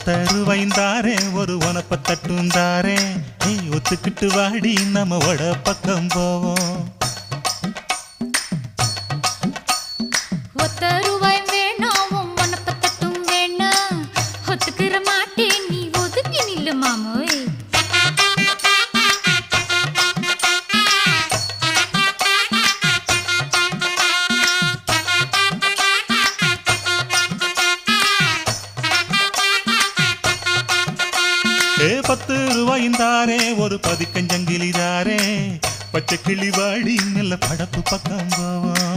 ஒத்தருவைந்தாரே ஒரு உனப்ப தட்டுந்தாரே ஒத்துக்கிட்டு வாடி நம்ம வட பக்கம் போவோம். ஒத்தருவாய் வேணாம் உனப்ப தட்டும் வேணா ஒத்துக்கிற மாட்டேன் நீ ஒதுங்கி நில்லு மாமோய். ₹10 ஒரு பதிக்கஞ்சங்கிலிதாரே பச்சை கிளி வாடி நல்ல படப்பு பக்கம் போவோம்.